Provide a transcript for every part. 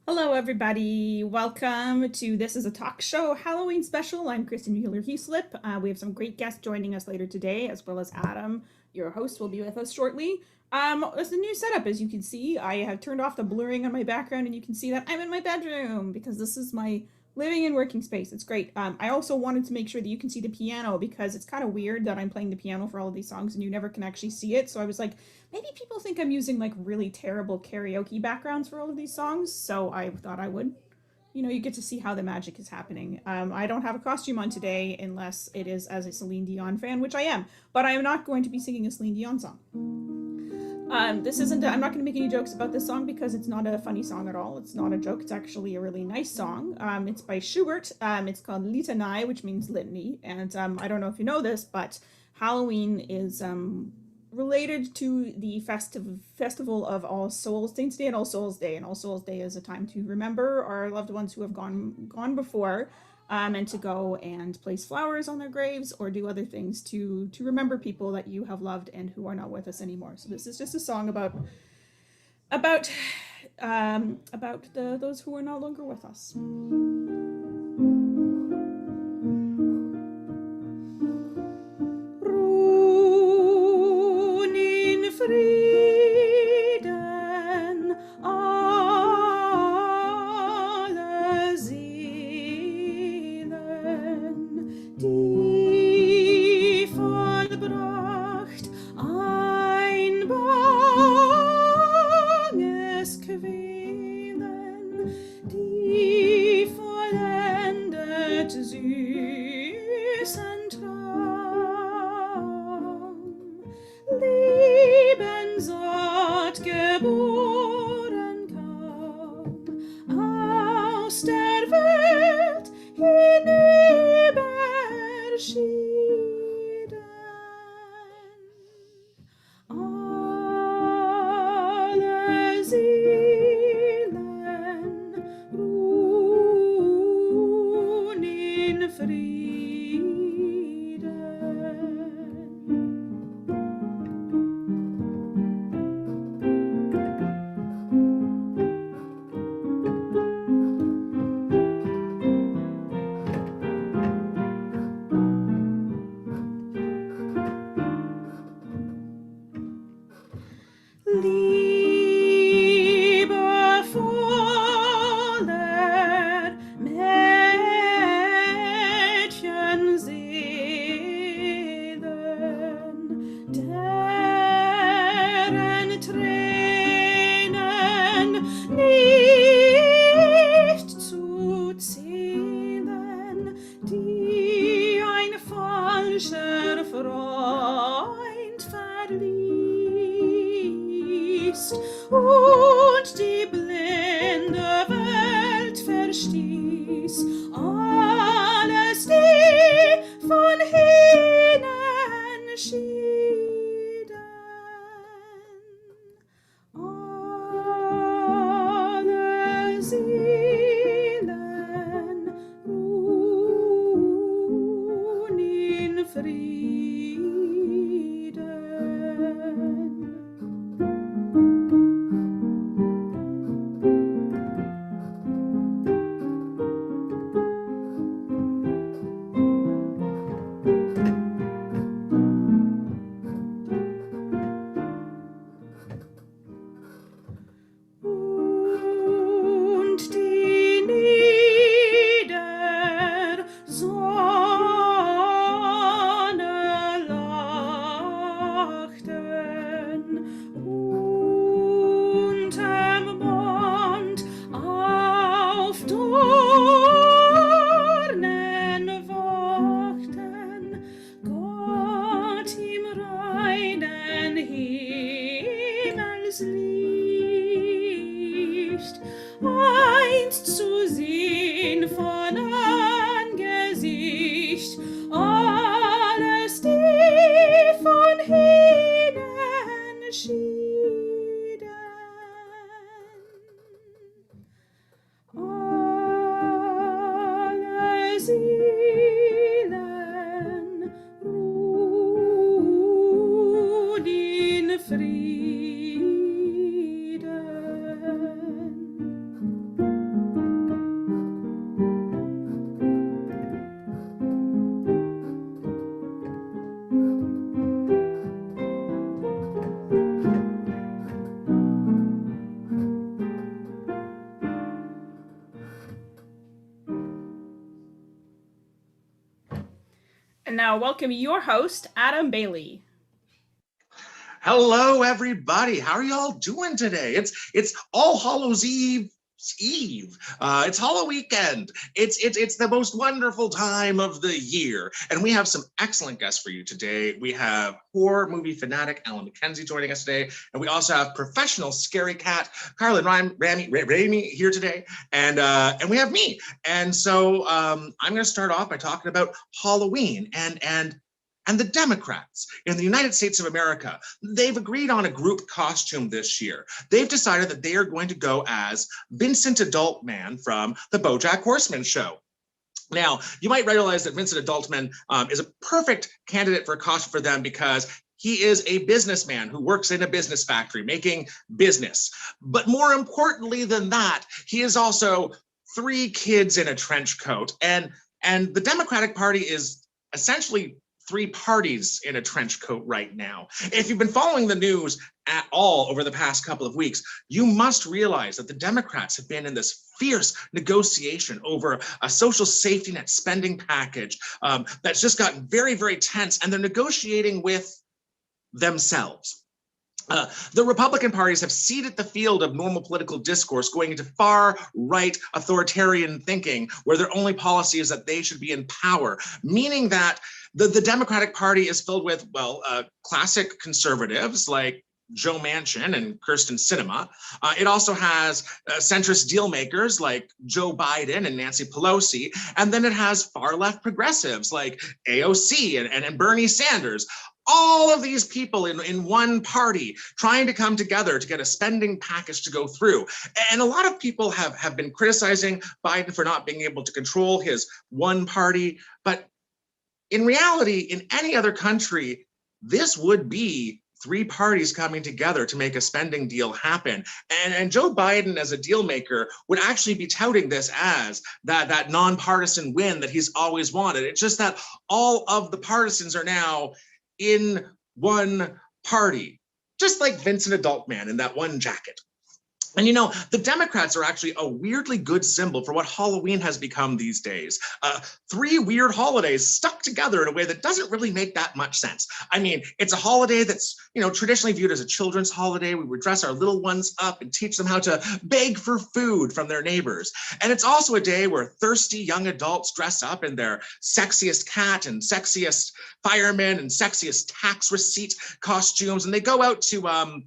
Hello, everybody. Welcome to This is a Talk Show Halloween special. I'm Kristin Mueller-Heaslip. We have some great guests joining us later today, as well as Adam, your host, will be with us shortly. It's a new setup, as you can see. I have turned off the blurring on my background, and you can see that I'm in my bedroom because this is my living and working space. It's great. I also wanted to make sure that you can see the piano because it's kind of weird that I'm playing the piano for all of these songs and you never can actually see it. So I was like, maybe people think I'm using like really terrible karaoke backgrounds for all of these songs. So I thought I would. You get to see how the magic is happening. I don't have a costume on today unless it is as a Celine Dion fan, which I am. But I am not going to be singing a Celine Dion song. I'm not going to make any jokes about this song because it's not a funny song at all. It's not a joke. It's actually a really nice song. It's by Schubert. It's called Litanei, which means litany. And I don't know if you know this, but Halloween is related to the festival of All Souls, Saints Day and All Souls Day. And All Souls Day is a time to remember our loved ones who have gone before, and to go and place flowers on their graves or do other things to remember people that you have loved and who are not with us anymore. So this is just a song about those who are no longer with us. Ruhen in Frieden, alle Seelen, die vollbracht ein banges Quälen, die vollendet süßen Traum, Lebensort geboren kam, aus der Welt hinüberschieden. Alle Seelen ruhen in Frieden. Liebevoller Mädchenseelen, deren Tränen nicht zu zählen, die ein falscher Freund verließ und die blinde Welt verstieß, alles die von hinnen schieden. Alle Seelen ruhen in Frieden. Und die Niedersonne lachten unterm Mond auf Dornen wachten, Gott im reinen Himmelslicht, einst zu sehen von Angesicht, alles die von hinnen schieden. Alle Seelen ruhen in Frieden. now welcome your host, Adam Bailey. Hello, everybody. How are y'all doing today? It's All Hallows Eve. It's Halloween weekend. It's the most wonderful time of the year, and we have some excellent guests for you today. We have horror movie fanatic Alan McKenzie joining us today, and we also have professional scaredy-cat Carlyn Rhamey here today, and we have me. And so I'm going to start off by talking about Halloween and the Democrats in the United States of America. They've agreed on a group costume this year. They've decided that they are going to go as Vincent Adultman from the BoJack Horseman show. Now, you might realize that Vincent Adultman is a perfect candidate for a costume for them because he is a businessman who works in a business factory making business. But more importantly than that, he is also 3 kids in a trench coat. And the Democratic Party is essentially 3 parties in a trench coat right now. If you've been following the news at all over the past couple of weeks, you must realize that the Democrats have been in this fierce negotiation over a social safety net spending package that's just gotten very, very tense, and they're negotiating with themselves. The Republican parties have ceded the field of normal political discourse, going into far-right authoritarian thinking, where their only policy is that they should be in power, meaning that the Democratic Party is filled with, classic conservatives like Joe Manchin and Kirsten Sinema. It also has centrist deal makers like Joe Biden and Nancy Pelosi. And then it has far-left progressives like AOC and Bernie Sanders. All of these people in one party trying to come together to get a spending package to go through. And a lot of people have been criticizing Biden for not being able to control his one party. But in reality, in any other country, this would be 3 parties coming together to make a spending deal happen. And Joe Biden, as a deal maker, would actually be touting this as that nonpartisan win that he's always wanted. It's just that all of the partisans are now in one party, just like Vincent Adultman in that one jacket. And you know, the Democrats are actually a weirdly good symbol for what Halloween has become these days. 3 weird holidays stuck together in a way that doesn't really make that much sense. I mean, it's a holiday that's, traditionally viewed as a children's holiday. We would dress our little ones up and teach them how to beg for food from their neighbors. And it's also a day where thirsty young adults dress up in their sexiest cat and sexiest fireman and sexiest tax receipt costumes, and they go out to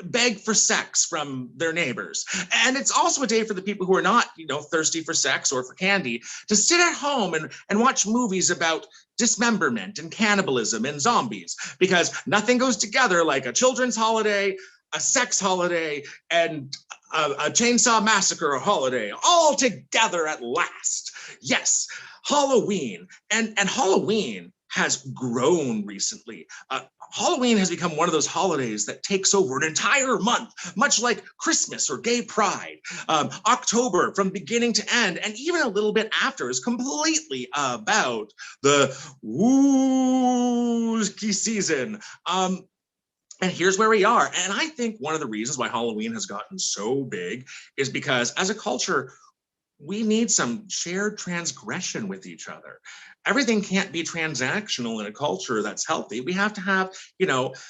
beg for sex from their neighbors. And it's also a day for the people who are not, thirsty for sex or for candy to sit at home and watch movies about dismemberment and cannibalism and zombies, because nothing goes together like a children's holiday, a sex holiday, and a chainsaw massacre holiday all together at last. Yes, Halloween. And Halloween has grown recently. Halloween has become one of those holidays that takes over an entire month, much like Christmas or Gay Pride. October, from beginning to end, and even a little bit after, is completely about the woozy season. And here's where we are. And I think one of the reasons why Halloween has gotten so big is because as a culture, we need some shared transgression with each other. Everything can't be transactional in a culture that's healthy. We have to have,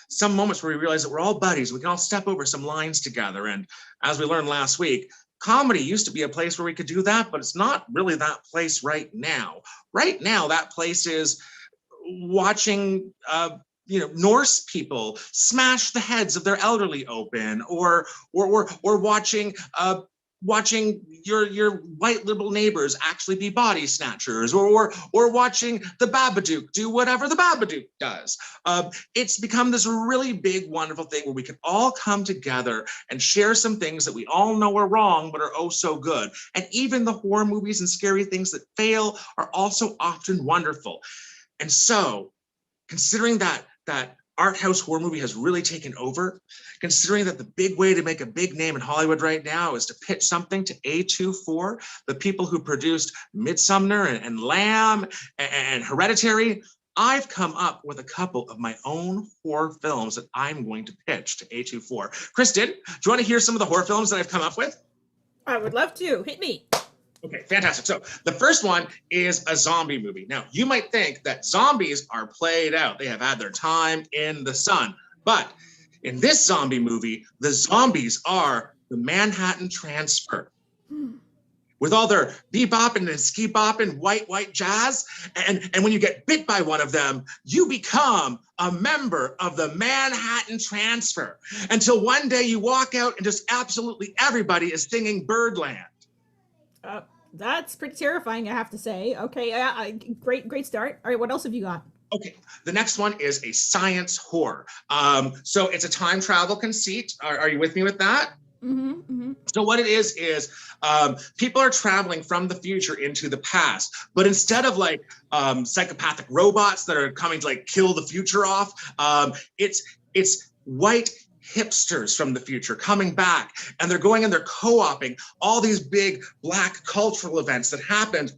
some moments where we realize that we're all buddies. We can all step over some lines together. And as we learned last week, comedy used to be a place where we could do that, but it's not really that place right now. Right now, that place is watching Norse people smash the heads of their elderly open, or watching your white liberal neighbors actually be body snatchers, or watching the Babadook do whatever the Babadook does. It's become this really big, wonderful thing where we can all come together and share some things that we all know are wrong, but are oh so good. And even the horror movies and scary things that fail are also often wonderful. And so, considering that art house horror movie has really taken over, considering that the big way to make a big name in Hollywood right now is to pitch something to A24, the people who produced Midsommar and Lamb and Hereditary, I've come up with a couple of my own horror films that I'm going to pitch to A24. Kristin, do you want to hear some of the horror films that I've come up with? I would love to. Hit me. Okay, fantastic. So the first one is a zombie movie. Now, you might think that zombies are played out. They have had their time in the sun. But in this zombie movie, the zombies are the Manhattan Transfer. With all their bebopping and ski-bopping, white jazz. And when you get bit by one of them, you become a member of the Manhattan Transfer. Until one day you walk out and just absolutely everybody is singing Birdland. That's pretty terrifying, I have to say. Okay, great start. All right, what else have you got? Okay, the next one is a science horror. So it's a time travel conceit. Are you with me with that? So what it is people are traveling from the future into the past, but instead of like psychopathic robots that are coming to like kill the future off, it's white hipsters from the future coming back, and they're going and they're co-oping all these big Black cultural events that happened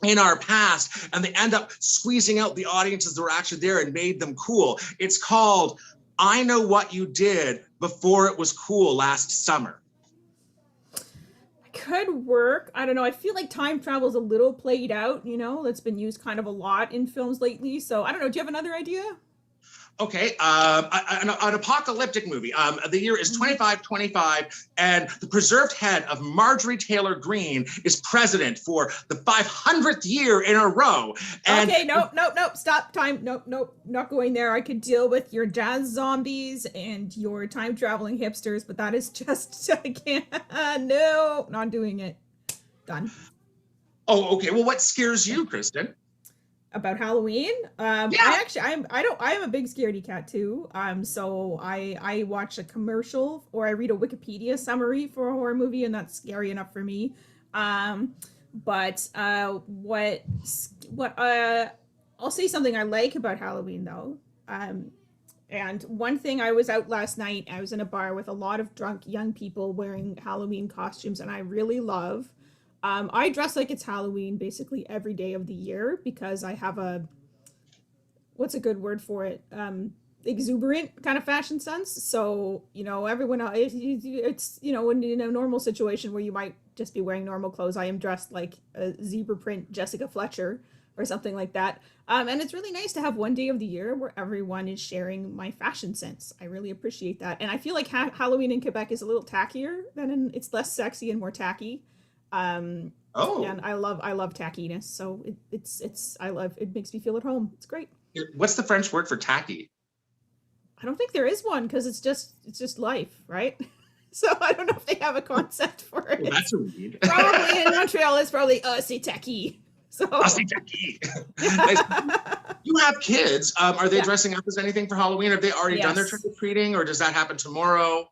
in our past, and they end up squeezing out the audiences that were actually there and made them cool. It's called I Know What You Did Before It Was Cool Last Summer. Could work. I don't know. I feel like time travel is a little played out, that's been used kind of a lot in films lately. So I don't know. Do you have another idea? Okay, an apocalyptic movie. The year is 2525, and the preserved head of Marjorie Taylor Greene is president for the 500th year in a row. And okay, nope, stop, time, nope, not going there. I could deal with your jazz zombies and your time traveling hipsters, but that is just, I can't, no, not doing it. Done. Oh, okay, well, what scares you, Kristin? About Halloween? Yeah. I'm a big scaredy cat too. So I watch a commercial or I read a Wikipedia summary for a horror movie, and that's scary enough for me. But I'll say something I like about Halloween though. And one thing, I was out last night, I was in a bar with a lot of drunk young people wearing Halloween costumes, and I really love. I dress like it's Halloween basically every day of the year because I have what's a good word for it? Exuberant kind of fashion sense. So, everyone else, it's, when in a normal situation where you might just be wearing normal clothes, I am dressed like a zebra print Jessica Fletcher or something like that. And it's really nice to have one day of the year where everyone is sharing my fashion sense. I really appreciate that. And I feel like Halloween in Quebec is a little tackier it's less sexy and more tacky. And I love tackiness, so it makes me feel at home. It's great. What's the French word for tacky? I don't think there is one, because it's just life, right? So I don't know if they have a concept for it. Well, that's a read. Probably in Montreal it's probably c'est tacky. So c'est tacky. You have kids. Are they dressing up as anything for Halloween? Have they already done their trick-or-treating, or does that happen tomorrow?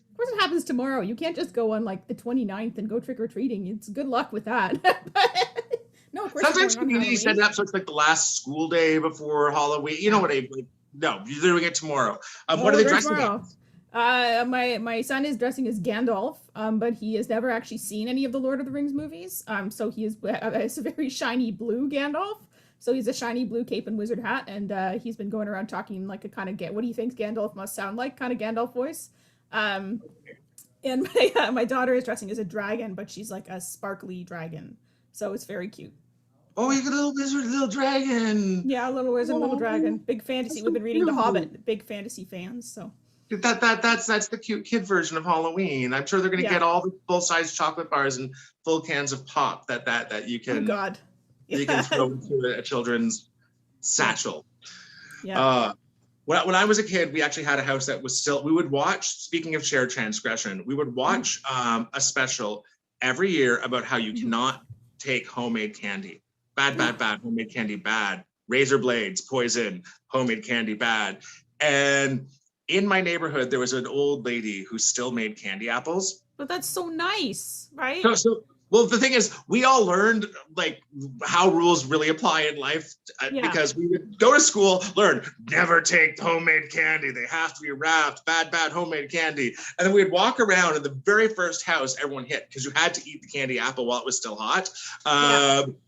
Of course it happens tomorrow. You can't just go on like the 29th and go trick-or-treating. It's good luck with that. No, of course. Sometimes communities set it up so it's like the last school day before Halloween. You know what I mean? No, you're doing it tomorrow. What are they dressing as? My son is dressing as Gandalf, but he has never actually seen any of the Lord of the Rings movies. So he is a very shiny blue Gandalf. So he's a shiny blue cape and wizard hat, and he's been going around talking like a kind of what do you think Gandalf must sound like? Kind of Gandalf voice. And my daughter is dressing as a dragon, but she's like a sparkly dragon, so it's very cute. Oh, you got a little wizard, little dragon. Yeah, a little wizard, little dragon. Big fantasy. We've been reading The Hobbit. Big fantasy fans. So that's the cute kid version of Halloween. I'm sure they're gonna get all the full size chocolate bars and full cans of pop that you can. Oh God. You can throw into a children's satchel. Yeah. When I was a kid, we actually had a house that was we would watch, speaking of shared transgression, we would watch a special every year about how you cannot take homemade candy. Bad, homemade candy, bad. Razor blades, poison, homemade candy, bad. And in my neighborhood, there was an old lady who still made candy apples. But that's so nice, right? Well, the thing is, we all learned like how rules really apply in life because we would go to school, learn never take homemade candy. They have to be wrapped, bad homemade candy. And then we'd walk around in the very first house everyone hit because you had to eat the candy apple while it was still hot.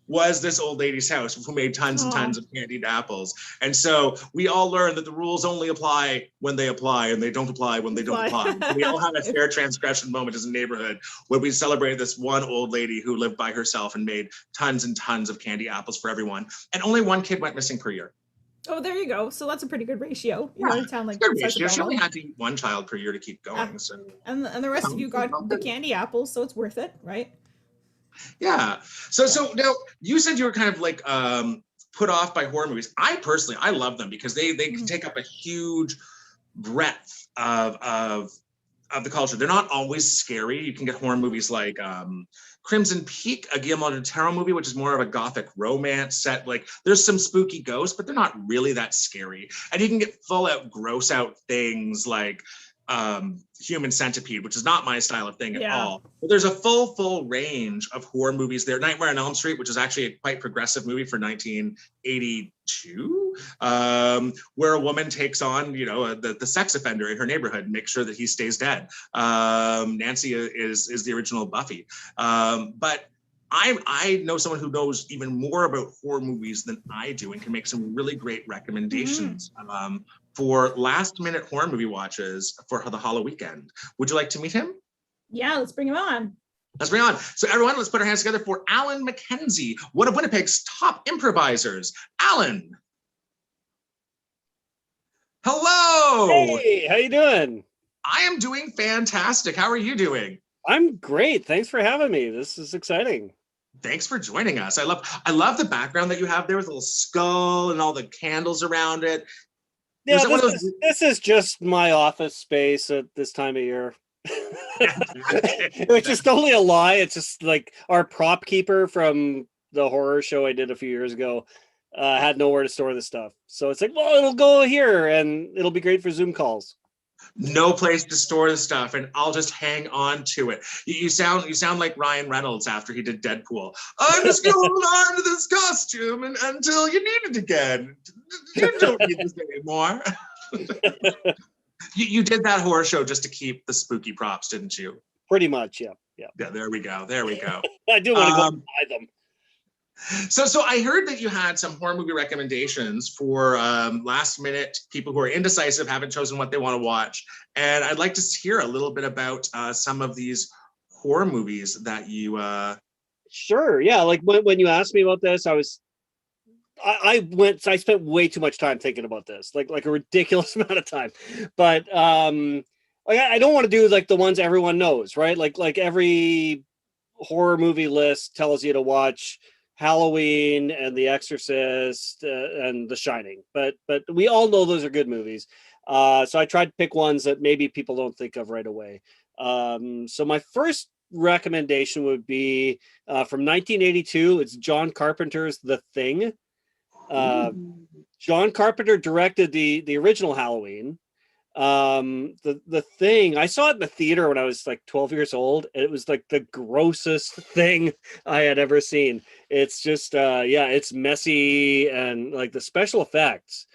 was this old lady's house who made tons and tons of candied apples. And so we all learned that the rules only apply when they apply and they don't apply when they don't apply. We all had a fair transgression moment as a neighborhood where we celebrated this one old lady who lived by herself and made tons and tons of candy apples for everyone. And only one kid went missing per year. Oh, there you go. So that's a pretty good ratio. You know, in a town like good ratio. She only had to eat one child per year to keep going. So and the rest of you got the candy apples, so it's worth it, right? Yeah. So now you said you were kind of like put off by horror movies. I personally, I love them because they can take up a huge breadth of the culture. They're not always scary. You can get horror movies like Crimson Peak, a Guillermo del Toro movie, which is more of a gothic romance set. Like there's some spooky ghosts, but they're not really that scary. And you can get full out, gross out things like Human Centipede, which is not my style of thing at all. But there's a full range of horror movies there. Nightmare on Elm Street, which is actually a quite progressive movie for 1982, where a woman takes on, you know, the sex offender in her neighborhood and makes sure that he stays dead. Nancy is the original Buffy. But I know someone who knows even more about horror movies than I do and can make some really great recommendations for last minute horror movie watches for the Halloween weekend. Would you like to meet him? Yeah, let's bring him on. Let's bring him on. So everyone, let's put our hands together for Alan McKenzie, one of Winnipeg's top improvisers. Alan. Hello. Hey, how you doing? I am doing fantastic. How are you doing? I'm great. Thanks for having me. This is exciting. Thanks for joining us. I love the background that you have there with a little skull and all the candles around it. Yeah, this is just my office space at this time of year. It's just totally a lie. It's just like our prop keeper from the horror show I did a few years ago had nowhere to store the stuff. So it's like, well, it'll go here and it'll be great for Zoom calls. No place to store the stuff, and I'll just hang on to it. You sound like Ryan Reynolds after he did Deadpool. I'm just going on to this costume until you need it again. You don't need this anymore. You did that horror show just to keep the spooky props, didn't you? Pretty much, yeah. Yeah, there we go. I do want to go buy them. So I heard that you had some horror movie recommendations for last minute people who are indecisive, haven't chosen what they want to watch. And I'd like to hear a little bit about some of these horror movies that you... Sure, yeah. Like when you asked me about this, I spent way too much time thinking about this, like a ridiculous amount of time. But I don't want to do like the ones everyone knows, right? Like every horror movie list tells you to watch Halloween and The Exorcist and The Shining, but we all know those are good movies. So I tried to pick ones that maybe people don't think of right away. So my first recommendation would be from 1982. It's John Carpenter's The Thing. John Carpenter directed the original Halloween. The Thing, I saw it in the theater when I was like 12 years old, and it was like the grossest thing I had ever seen. It's just it's messy, and like the special effects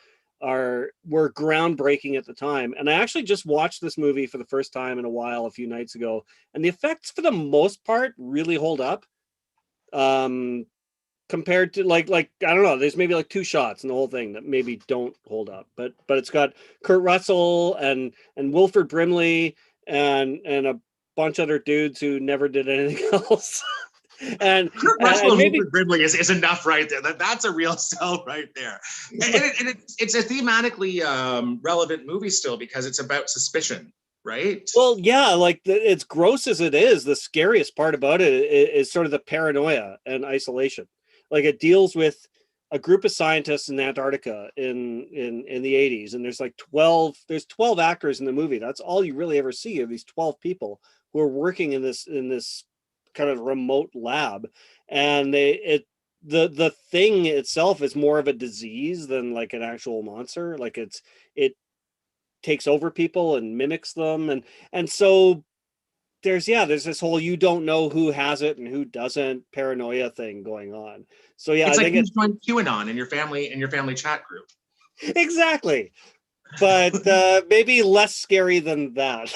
were groundbreaking at the time. And I actually just watched this movie for the first time in a while a few nights ago, and the effects for the most part really hold up. Compared to like I don't know, there's maybe like two shots in the whole thing that maybe don't hold up, but it's got Kurt Russell and Wilford Brimley and a bunch of other dudes who never did anything else. and Kurt Russell and Wilford Brimley is enough right there. That's a real sell right there. And it's a thematically relevant movie still because it's about suspicion. Right. Well, yeah, like it's gross as it is. The scariest part about it is sort of the paranoia and isolation. Like it deals with a group of scientists in Antarctica in the 80s, and there's 12 actors in the movie. That's all you really ever see of these 12 people who are working in this kind of remote lab. And the thing itself is more of a disease than like an actual monster. Like it takes over people and mimics them, and so there's this whole you don't know who has it and who doesn't paranoia thing going on. So yeah, it's like you joined QAnon in your family chat group. Exactly, but maybe less scary than that.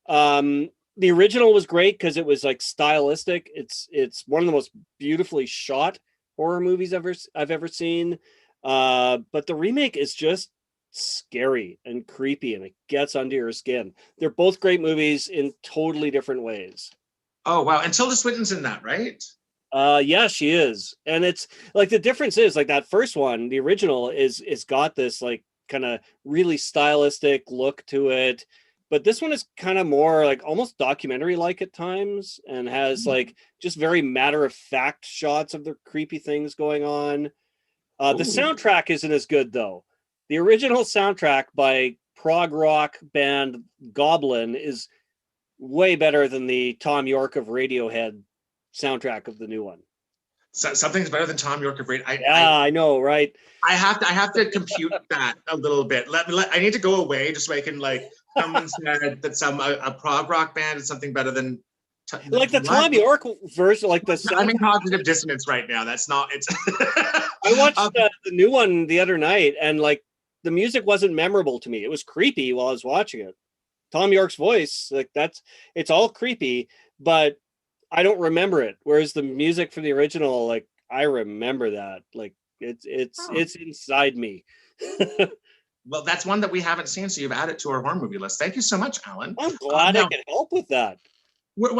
The original was great because it was like stylistic. It's one of the most beautifully shot horror movies I've ever seen. But the remake is just scary and creepy, and it gets under your skin. They're both great movies in totally different ways. Oh wow! And Tilda Swinton's in that, right? Yeah, she is. And it's like the difference is like that first one, the original is got this like kind of really stylistic look to it. But this one is kind of more like almost documentary like at times, and has like just very matter of fact shots of the creepy things going on. The soundtrack isn't as good though. The original soundtrack by prog rock band Goblin is way better than the Tom York of Radiohead soundtrack of the new one. So, something's better than Tom York of Radiohead. I know, right? I have to compute that a little bit. I need to go away just so I can like. Someone said that a prog rock band is something better than like the Tom York version. Like I'm in cognitive dissonance right now. That's not. It's. I watched the new one the other night, and like the music wasn't memorable to me. It was creepy while I was watching it. Tom York's voice, like it's all creepy, but I don't remember it. Whereas the music from the original, like I remember that. Like it's inside me. Well, that's one that we haven't seen, so you've added to our horror movie list. Thank you so much, Alan. I'm glad I can help with that. We'll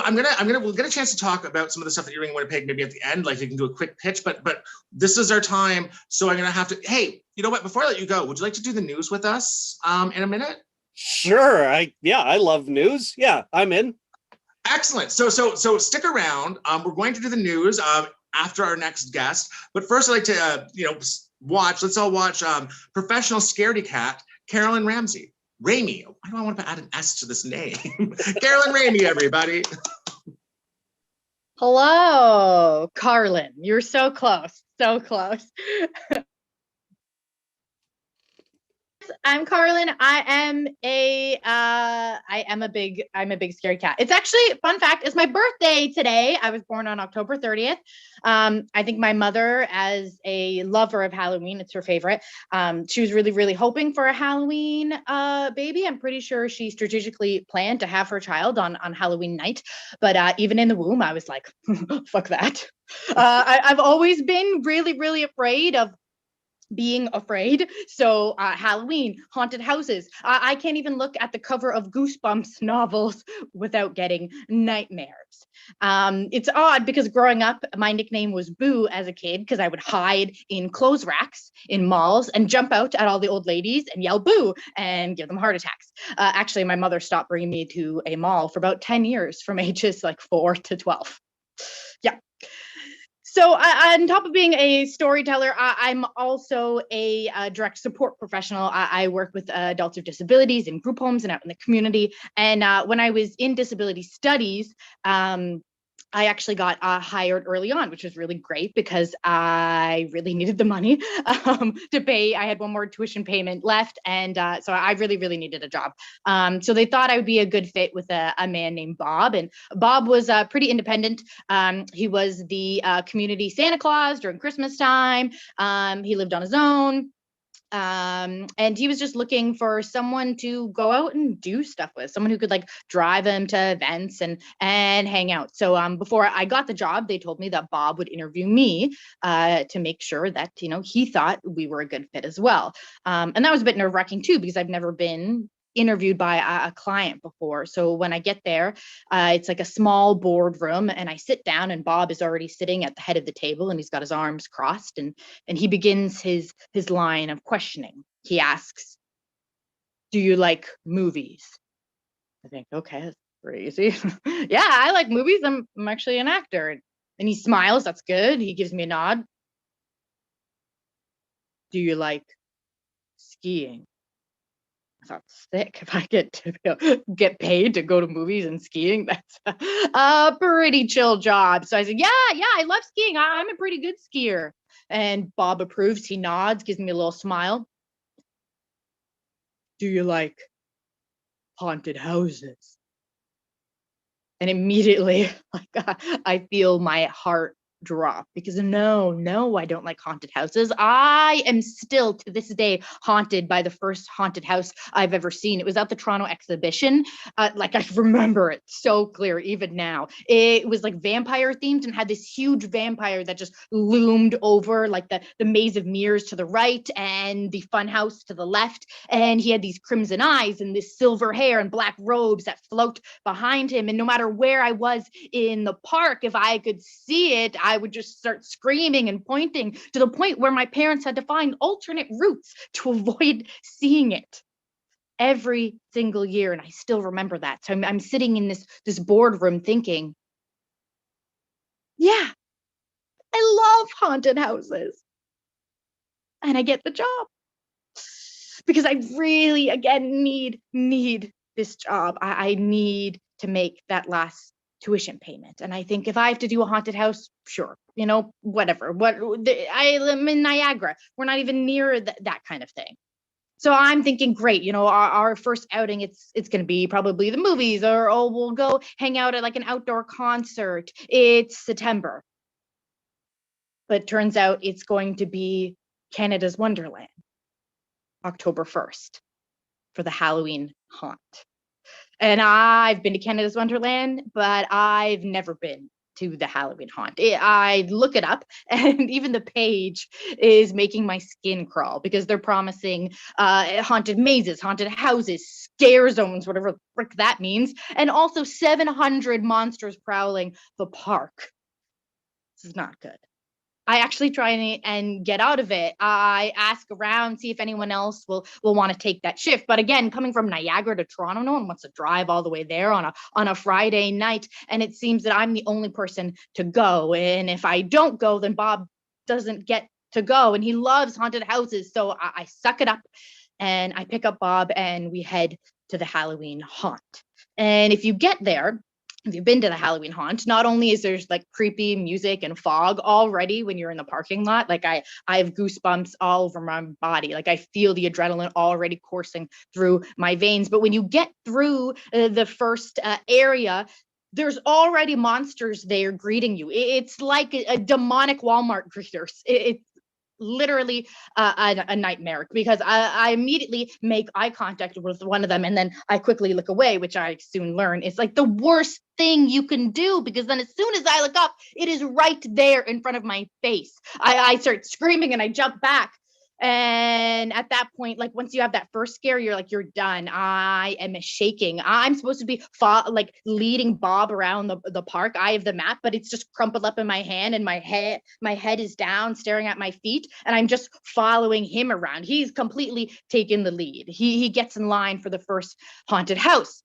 get a chance to talk about some of the stuff that you're doing in Winnipeg maybe at the end, like you can do a quick pitch, but this is our time, so I'm gonna have to. Hey, you know what? Before I let you go, would you like to do the news with us in a minute? Sure. I love news. Yeah, I'm in. Excellent. So stick around. We're going to do the news after our next guest, but first I'd like to let's all watch professional scaredy-cat Carlyn Rhamey. Why do I want to add an S to this name? Carlyn Rhamey, everybody. Hello, Carlyn. You're so close, so close. I'm Carlyn. I'm a big scary cat. It's actually, fun fact, it's my birthday today. I was born on October 30th. I think my mother, as a lover of Halloween, it's her favorite. She was really, really hoping for a Halloween baby. I'm pretty sure she strategically planned to have her child on Halloween night. But even in the womb, I was like, fuck that. I've always been really, really afraid of being afraid. So Halloween, haunted houses. I can't even look at the cover of Goosebumps novels without getting nightmares. It's odd because growing up, my nickname was Boo as a kid because I would hide in clothes racks in malls and jump out at all the old ladies and yell Boo and give them heart attacks. Actually, my mother stopped bringing me to a mall for about 10 years from ages like 4 to 12. Yeah. So on top of being a storyteller, I'm also a direct support professional. I work with adults with disabilities in group homes and out in the community. And when I was in disability studies, I actually got hired early on, which was really great because I really needed the money to pay. I had one more tuition payment left. And so I really, really needed a job. So they thought I would be a good fit with a man named Bob. And Bob was pretty independent. He was the community Santa Claus during Christmas time. He lived on his own. And he was just looking for someone to go out and do stuff with, someone who could like drive him to events and hang out. So before I got the job, they told me that Bob would interview me to make sure that, he thought we were a good fit as well. And that was a bit nerve-wracking too, because I've never been interviewed by a client before. So when I get there, it's like a small boardroom and I sit down and Bob is already sitting at the head of the table and he's got his arms crossed and he begins his line of questioning. He asks, "Do you like movies?" I think, okay, that's pretty easy. Yeah, I like movies. I'm actually an actor. And he smiles. That's good. He gives me a nod. "Do you like skiing?" I thought, sick. If I get paid to go to movies and skiing, that's a pretty chill job. So I said, yeah, I love skiing. I'm a pretty good skier. And Bob approves. He nods, gives me a little smile. "Do you like haunted houses?" And immediately, I feel my heart drop, because no, I don't like haunted houses. I am still to this day haunted by the first haunted house I've ever seen. It was at the Toronto exhibition. Like, I remember it so clear even now. It was like vampire themed and had this huge vampire that just loomed over, like the maze of mirrors to the right and the fun house to the left. And he had these crimson eyes and this silver hair and black robes that float behind him. And no matter where I was in the park, if I could see it, I would just start screaming and pointing, to the point where my parents had to find alternate routes to avoid seeing it every single year. And I still remember that. So I'm sitting in this boardroom thinking, yeah, I love haunted houses. And I get the job because I really, again, need this job. I need to make that last tuition payment. And I think if I have to do a haunted house, sure, whatever. I'm in Niagara. We're not even near that kind of thing. So I'm thinking, great, our first outing, it's going to be probably the movies, or we'll go hang out at like an outdoor concert. It's September. But turns out it's going to be Canada's Wonderland, October 1st, for the Halloween haunt. And I've been to Canada's Wonderland, but I've never been to the Halloween haunt. I look it up, and even the page is making my skin crawl, because they're promising haunted mazes, haunted houses, scare zones, whatever the frick that means, and also 700 monsters prowling the park. This is not good. I actually try and get out of it. I ask around, see if anyone else will want to take that shift. But again, coming from Niagara to Toronto, no one wants to drive all the way there on a Friday night. And it seems that I'm the only person to go. And if I don't go, then Bob doesn't get to go. And he loves haunted houses. So I suck it up and I pick up Bob and we head to the Halloween haunt. And if you get there, if you've been to the Halloween haunt, not only is there's like creepy music and fog already when you're in the parking lot, like I have goosebumps all over my body. Like I feel the adrenaline already coursing through my veins. But when you get through the first area, there's already monsters there greeting you. It's like a demonic Walmart greeters. It's literally a nightmare, because I immediately make eye contact with one of them and then I quickly look away, which I soon learn is like the worst thing you can do, because then as soon as I look up, it is right there in front of my face. I start screaming and I jump back. And at that point, like once you have that first scare, you're done. I am shaking. I'm supposed to be leading Bob around the park. I have the map, but it's just crumpled up in my hand, and my head is down, staring at my feet, and I'm just following him around. He's completely taken the lead. He gets in line for the first haunted house.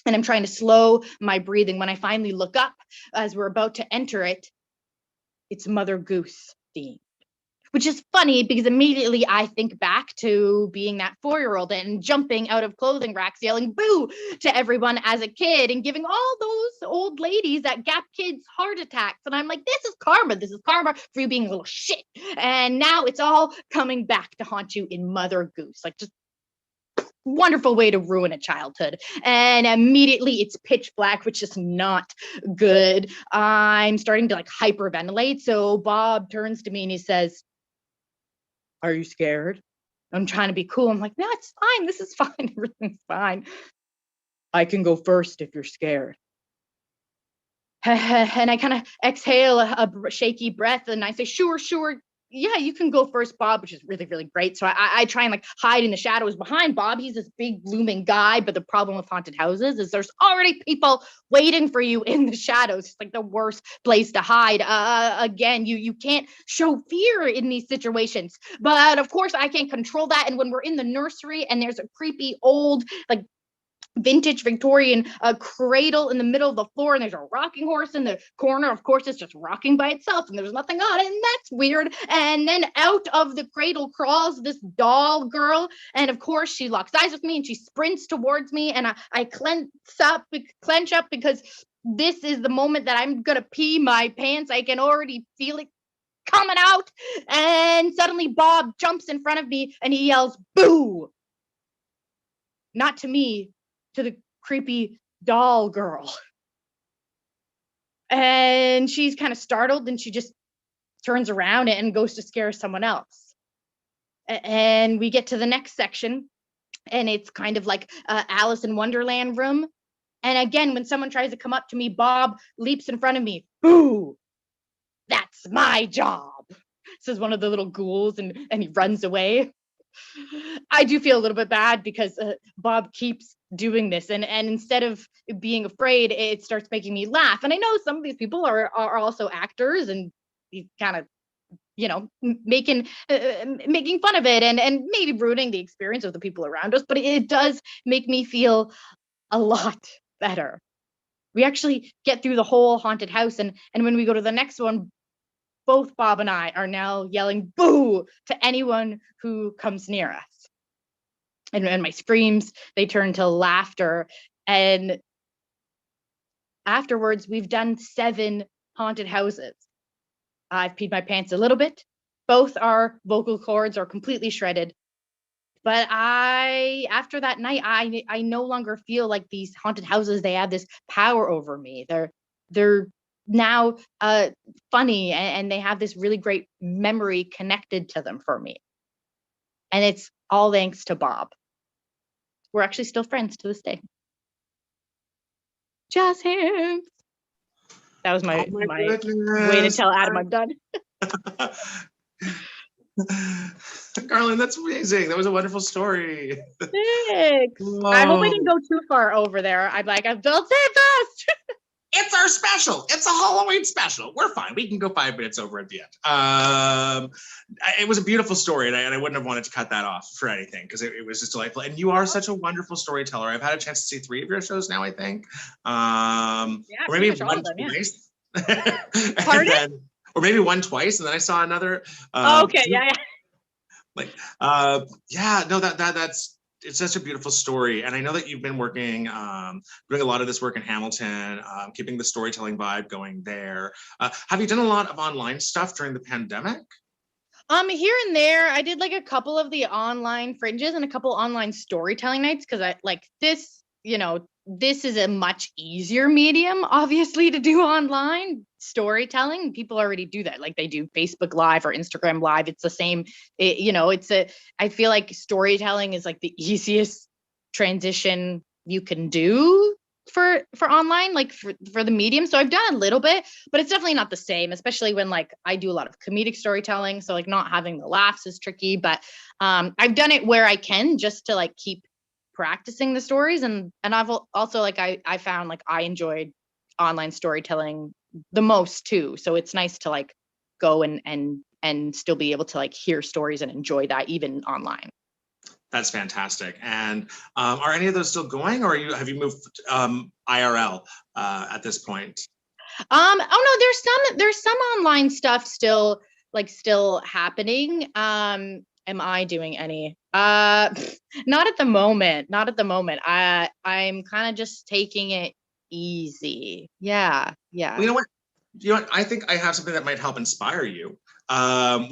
And I'm trying to slow my breathing. When I finally look up, as we're about to enter it, it's Mother Goose themed. Which is funny, because immediately I think back to being that 4-year-old and jumping out of clothing racks, yelling boo to everyone as a kid, and giving all those old ladies at Gap Kids heart attacks. And I'm like, this is karma. This is karma for you being a little shit. And now it's all coming back to haunt you in Mother Goose. Like, just wonderful way to ruin a childhood. And immediately it's pitch black, which is not good. I'm starting to hyperventilate. So Bob turns to me and he says, "Are you scared?" I'm trying to be cool. I'm like, "No, it's fine. This is fine. Everything's fine. I can go first if you're scared." And I kind of exhale a shaky breath and I say, "Sure. Yeah, you can go first, Bob," which is really, really great. So I try and hide in the shadows behind Bob. He's this big looming guy, but the problem with haunted houses is there's already people waiting for you in the shadows. It's like the worst place to hide. Again, you can't show fear in these situations, but of course I can't control that. And when we're in the nursery and there's a creepy old vintage Victorian cradle in the middle of the floor, and there's a rocking horse in the corner, of course it's just rocking by itself and there's nothing on it, and that's weird. And then out of the cradle crawls this doll girl, and of course she locks eyes with me and she sprints towards me, and I clench up because this is the moment that I'm gonna pee my pants. I can already feel it coming out. And suddenly Bob jumps in front of me and he yells boo, not to me, to the creepy doll girl. And she's kind of startled, and she just turns around and goes to scare someone else. And we get to the next section, and it's kind of like Alice in Wonderland room. And again, when someone tries to come up to me, Bob leaps in front of me. Boo! That's my job, says one of the little ghouls, and he runs away. I do feel a little bit bad because Bob keeps doing this, and instead of being afraid, it starts making me laugh. And I know some of these people are also actors, and he's kind of, you know, making fun of it, and maybe ruining the experience of the people around us. But it does make me feel a lot better. We actually get through the whole haunted house, and when we go to the next one, both Bob and I are now yelling boo to anyone who comes near us. And my screams, they turn to laughter. And afterwards, we've done 7 haunted houses. I've peed my pants a little bit. Both our vocal cords are completely shredded. But after that night, I no longer feel like these haunted houses, they have this power over me. They're now funny, and they have this really great memory connected to them for me. And it's all thanks to Bob. We're actually still friends to this day. Just hands. That was my way to tell Adam I'm done. Carlyn, that's amazing. That was a wonderful story. Thanks. I hope I didn't go too far over there. I'm like, don't say it fast. It's our special. It's a Halloween special. We're fine. We can go 5 minutes over at the end. It was a beautiful story, and I wouldn't have wanted to cut that off for anything, because it was just delightful. And you are such a wonderful storyteller. I've had a chance to see 3 of your shows now, I think. Yeah, or maybe one twice. Pardon? Or maybe one twice, and then I saw another. Okay, yeah. It's such a beautiful story. And I know that you've been working, doing a lot of this work in Hamilton, keeping the storytelling vibe going there. Have you done a lot of online stuff during the pandemic? Here and there, I did like a couple of the online fringes and a couple online storytelling nights, because I like this, you know, this is a much easier medium, obviously, to do online storytelling. People already do that. Like they do Facebook Live or Instagram Live. It's the same, I feel like storytelling is like the easiest transition you can do for online, like for the medium. So I've done a little bit, but it's definitely not the same, especially when like I do a lot of comedic storytelling. So like not having the laughs is tricky, but I've done it where I can, just to like keep practicing the stories. And I've also like I found like I enjoyed online storytelling the most too. So it's nice to like go and still be able to like hear stories and enjoy that even online. That's fantastic. And are any of those still going, or have you moved IRL at this point? Oh no, there's some online stuff still happening. Am I doing any? Not at the moment. I'm kind of just taking it easy. Yeah. Well, you know what? I think I have something that might help inspire you. We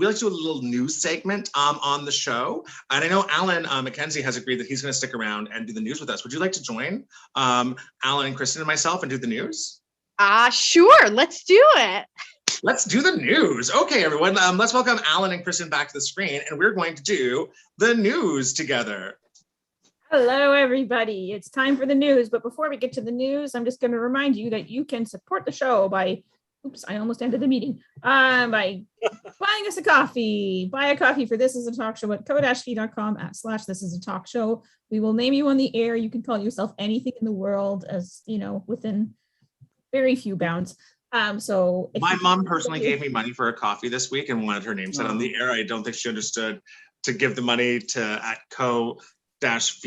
like to do a little news segment on the show. And I know Alan McKenzie has agreed that he's going to stick around and do the news with us. Would you like to join Alan and Kristin and myself and do the news? Sure. Let's do it. Let's do the news. Okay, everyone, let's welcome Alan and Kristin back to the screen, and we're going to do the news together. Hello, everybody. It's time for the news. But before we get to the news, I'm just going to remind you that you can support the show by, oops, I almost ended the meeting, by buying us a coffee. Buy a coffee for This Is a Talk Show at ko-fi.com/This Is a Talk Show. We will name you on the air. You can call yourself anything in the world, as you know, within very few bounds. So my mom personally gave me money for a coffee this week and wanted her name said on the air. I don't think she understood to give the money to at ko-fi.com/This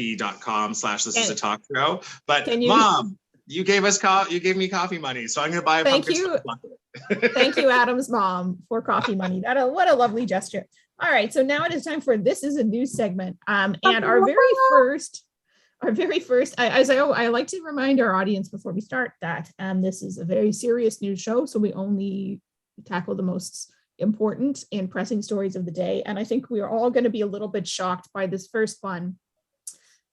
Is a Talk Show. But Mom, you gave me coffee money, so I'm going to buy a pumpkin spice latte. Thank you, Adam's mom, for coffee money. What a lovely gesture. All right, so now it is time for This Is a News segment. And our very first, I like to remind our audience before we start that this is a very serious news show, so we only tackle the most important and pressing stories of the day. And I think we are all going to be a little bit shocked by this first one,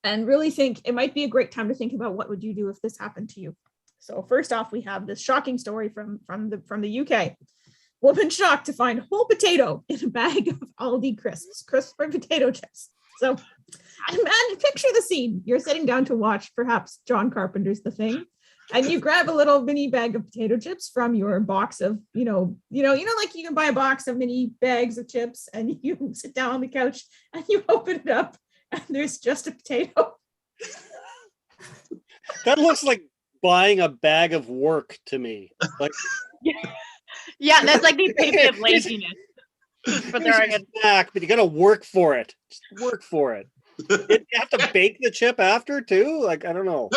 and really think it might be a great time to think about what would you do if this happened to you. So first off, we have this shocking story from the UK. Woman shocked to find whole potato in a bag of Aldi crisps for potato chips. So imagine, picture the scene. You're sitting down to watch perhaps John Carpenter's The Thing, and you grab a little mini bag of potato chips from your box of, like you can buy a box of mini bags of chips, and you sit down on the couch and you open it up and there's just a potato. That looks like buying a bag of work to me. Like, Yeah, that's like the epitome of laziness. But here's your snack, but you gotta work for it. Just work for it. You have to bake the chip after too. Like, I don't know.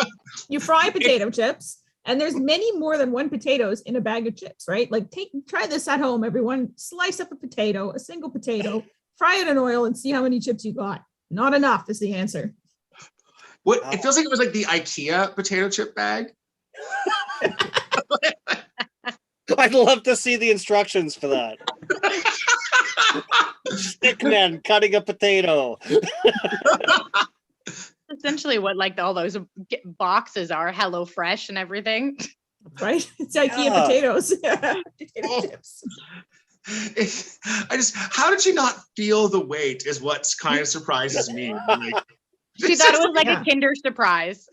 You fry potato chips, and there's many more than one potatoes in a bag of chips, right? Like, try this at home, everyone. Slice up a single potato, fry it in oil, and see how many chips you got. Not enough is the answer. What it feels like it was like the IKEA potato chip bag. I'd love to see the instructions for that. Stickman cutting a potato. Essentially what like all those boxes are, Hello Fresh and everything. Right? It's IKEA potatoes. Potato chips. How did she not feel the weight is what kind of surprises me. Like, She thought it was like a Kinder Surprise.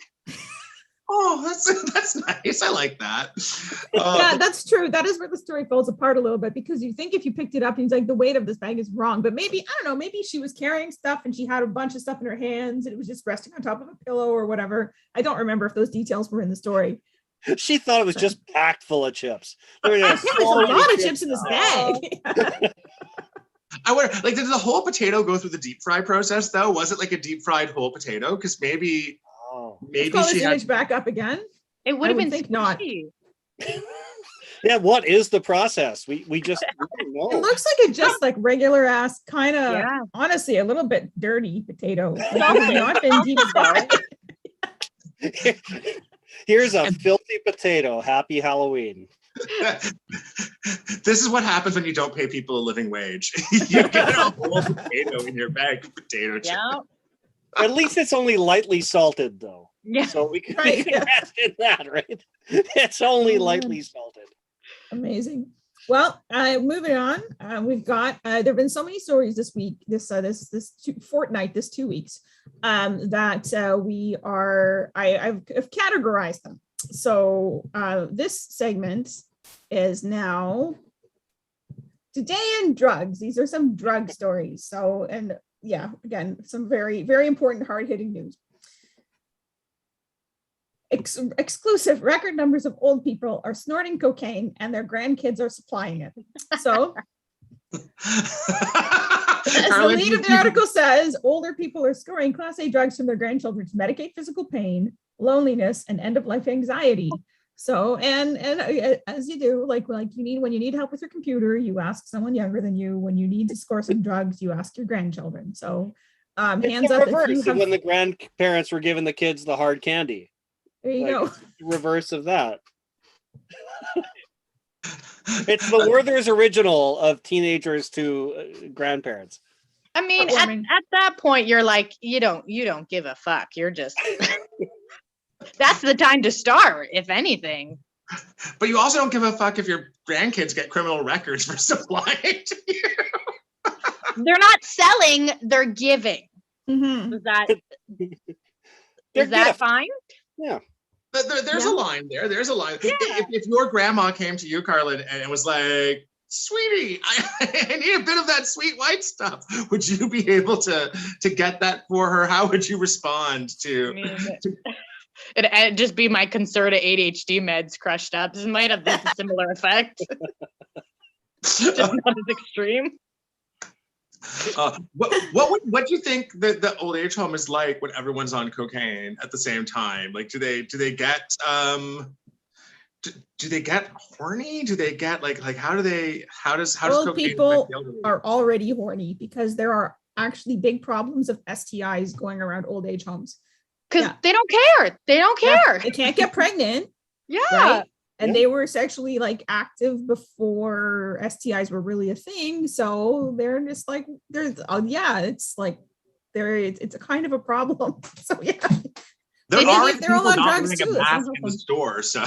Oh, that's nice. I like that. Yeah, that's true. That is where the story falls apart a little bit, because you think if you picked it up and it's like the weight of this bag is wrong, but maybe, I don't know, maybe she was carrying stuff and she had a bunch of stuff in her hands and it was just resting on top of a pillow or whatever. I don't remember if those details were in the story. She thought it was just packed full of chips. There's a lot of chips in this bag. I wonder, like, did the whole potato go through the deep fry process though? Was it like a deep fried whole potato? Because maybe she had back up again. It would have been think not. Yeah, what is the process? We just don't know. It looks like it just like regular ass kind of honestly a little bit dirty potato. Like, not been deep fried. Here's a filthy potato. Happy Halloween. This is what happens when you don't pay people a living wage. You get a whole potato in your bag of potato chips. Yeah. At least it's only lightly salted, though. Yeah. So we can rest in that, right? It's only lightly salted. Amazing. Well, moving on, we've got there've been so many stories this week, this fortnight, this 2 weeks, that we are I've categorized them. So this segment is now Today in Drugs. These are some drug stories. So, and yeah, again, some very, very important, hard-hitting news. Exclusive record numbers of old people are snorting cocaine and their grandkids are supplying it. So, as the lead of the article says, older people are scoring Class A drugs from their grandchildren to medicate physical pain, loneliness, and end-of-life anxiety. So, and as you do, like when you need help with your computer, you ask someone younger than you. When you need to score some drugs, you ask your grandchildren. So, hands up if you have. When the grandparents were giving the kids the hard candy. There you go. Reverse of that. It's the Werther's original of teenagers to grandparents. I mean, at that point, you're like, you don't give a fuck. You're just. That's the time to start, if anything. But you also don't give a fuck if your grandkids get criminal records for supplying to you. They're not selling, they're giving. Mm-hmm. Is that fine? Yeah. There's a line there. There's a line. Yeah. If your grandma came to you, Carlyn, and was like, sweetie, I need a bit of that sweet white stuff, would you be able to get that for her? How would you respond to It'd just be my Concerta ADHD meds crushed up. This might have a similar effect. Just not as extreme. What do you think the old age home is like when everyone's on cocaine at the same time? Like, do they get do they get horny? Do they get like how does old people are already horny because there are actually big problems of STIs going around old age homes. Because they don't care. They don't care. Yeah, they can't get pregnant. Yeah. Right? And they were sexually like active before STIs were really a thing. So they're just like, it's like it's a kind of a problem. So yeah. There Maybe are if they're all people on not drugs wearing too, a that's mask not in the fun. store, so.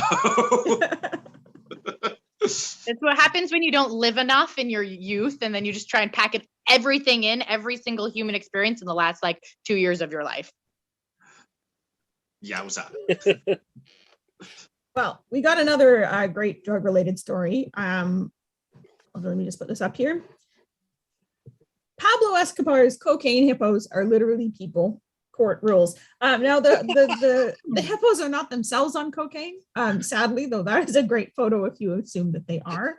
It's what happens when you don't live enough in your youth, and then you just try and pack everything in, every single human experience in the last like 2 years of your life. Yeah, what's up? Well, we got another great drug-related story. Let me just put this up here. Pablo Escobar's cocaine hippos are literally people. Court rules. Now the hippos are not themselves on cocaine. Sadly, though, that is a great photo if you assume that they are.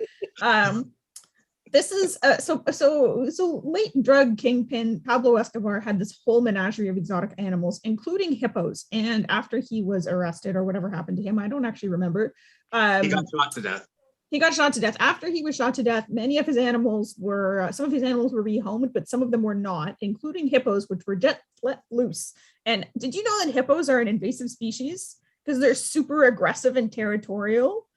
This is so late drug kingpin Pablo Escobar had this whole menagerie of exotic animals, including hippos. And after he was arrested, or whatever happened to him, I don't actually remember. He got shot to death. He got shot to death. After he was shot to death, many of his animals were, some of his animals were rehomed, but some of them were not, including hippos, which were just let loose. And did you know that hippos are an invasive species? Because they're super aggressive and territorial.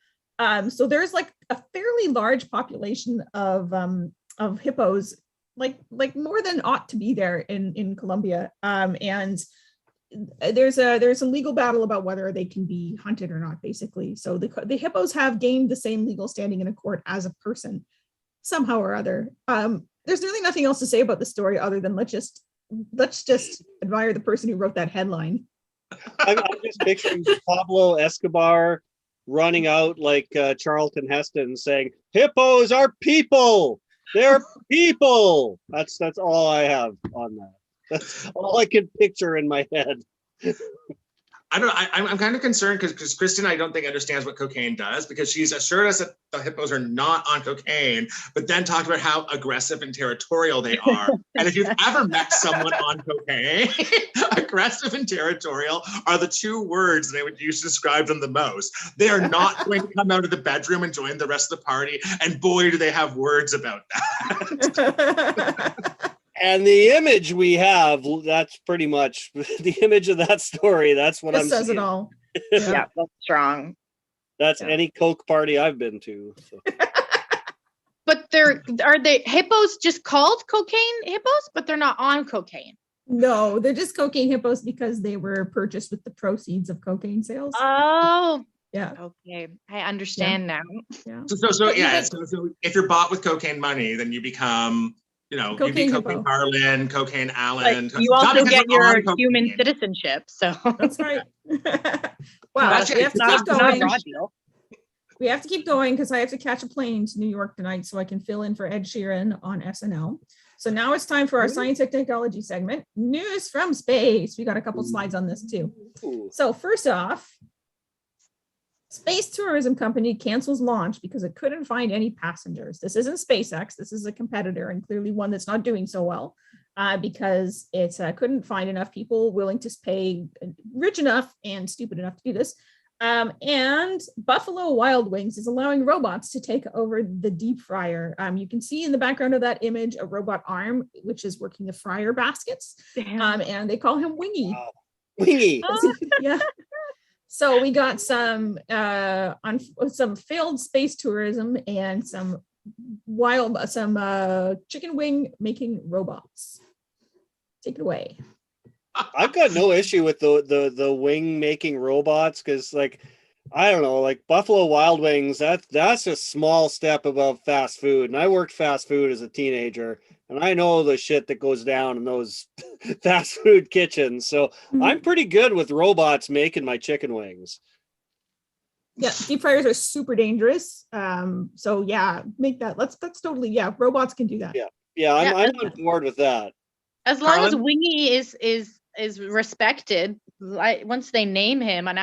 So there's like a fairly large population of hippos, like more than ought to be there in Colombia. And there's a legal battle about whether they can be hunted or not, basically. So the hippos have gained the same legal standing in a court as a person somehow or other. There's really nothing else to say about the story other than let's just admire the person who wrote that headline. I'm just picturing Pablo Escobar running out like Charlton Heston saying, "Hippos are people. They're people." That's all I have on that. That's all I can picture in my head. I don't know. I'm kind of concerned because Kristin, I don't think understands what cocaine does, because she's assured us that the hippos are not on cocaine, but then talked about how aggressive and territorial they are. And if you've ever met someone on cocaine, aggressive and territorial are the two words that I would use to describe them the most. They are not going to come out of the bedroom and join the rest of the party. And boy, do they have words about that. And the image we have, that's pretty much the image of that story. That's what This I'm says seeing. it all. Yeah, that's strong. That's Yeah. any Coke party I've been to. So. But are they hippos just called cocaine hippos, but they're not on cocaine? No, they're just cocaine hippos because they were purchased with the proceeds of cocaine sales. Oh, Yeah. okay. I understand now. Yeah. So if you're bought with cocaine money, then you become, you be Cocaine cocaine hippo. Carlyn, cocaine Allen. But you Not also because get they're on your cocaine. human citizenship. So That's right. Wow, That's we have to not- keep not going. raw deal. We have to keep going because I have to catch a plane to New York tonight so I can fill in for Ed Sheeran on SNL. So now it's time for our science and technology segment, news from space. We got a couple slides on this too. Ooh. So first off, space tourism company cancels launch because it couldn't find any passengers. This isn't SpaceX. This is a competitor, and clearly one that's not doing so well because it couldn't find enough people willing to pay, rich enough and stupid enough to do this. And Buffalo Wild Wings is allowing robots to take over the deep fryer. You can see in the background of that image a robot arm, which is working the fryer baskets. And they call him Wingy. Wow. Wingy. Yeah. So we got some failed space tourism and some chicken wing making robots. Take it away. I've got no issue with the wing making robots because, like, I don't know, like Buffalo Wild Wings, that's a small step above fast food. And I worked fast food as a teenager, and I know the shit that goes down in those fast food kitchens. So I'm pretty good with robots making my chicken wings. Yeah, deep fryers are super dangerous. So yeah, make that. That's totally, yeah. Robots can do that. Yeah, I'm on board with that. As long as Carlyn? Wingy is respected, once they name him, and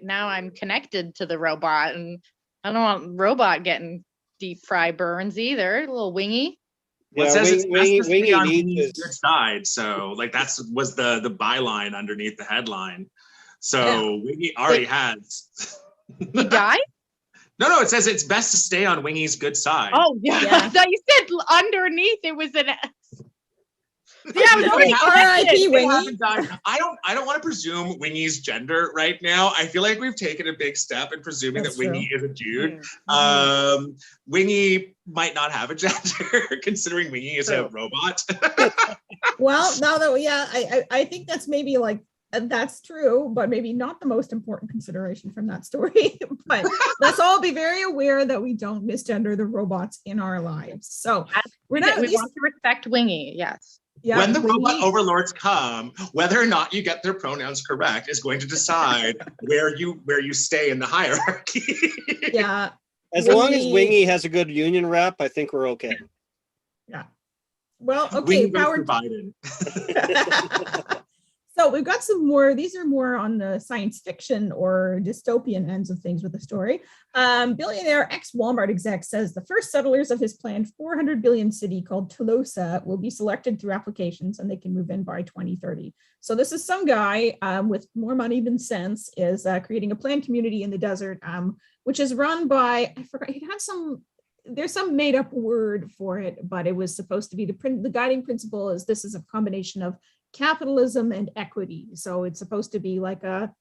now I'm connected to the robot, and I don't want robot getting deep fry burns either. A little Wingy. Well, it Yeah, says it's best to stay Wingy on needs Wingy's his- good side. So like was the byline underneath the headline. So Wingy already has. He died? No, it says it's best to stay on Wingy's good side. Oh yeah. Yeah. I thought you said underneath it was an S. Yeah, I was If already they R.I.P. they Wingy. haven't died. I don't want to presume Wingy's gender right now. I feel like we've taken a big step in presuming That's that Wingy is a dude. Mm. Wingy might not have a gender, considering Wingy is a robot. Well, now that I think that's maybe like That's true, but maybe not the most important consideration from that story. But let's all be very aware that we don't misgender the robots in our lives. So we want to respect Wingy. Yes. Yeah, when the robot overlords come, whether or not you get their pronouns correct is going to decide where you stay in the hierarchy. Yeah. As long as Wingy has a good union rep, I think we're okay. Yeah. Well, okay. Power Biden. So we've got some more. These are more on the science fiction or dystopian ends of things with the story. Billionaire ex-Walmart exec says the first settlers of his planned 400 billion city called Tolosa will be selected through applications and they can move in by 2030. So this is some guy with more money than sense is creating a planned community in the desert, which is run by, I forgot, he had some, there's some made up word for it, but it was supposed to be the guiding principle is this is a combination of capitalism and equity. So it's supposed to be like a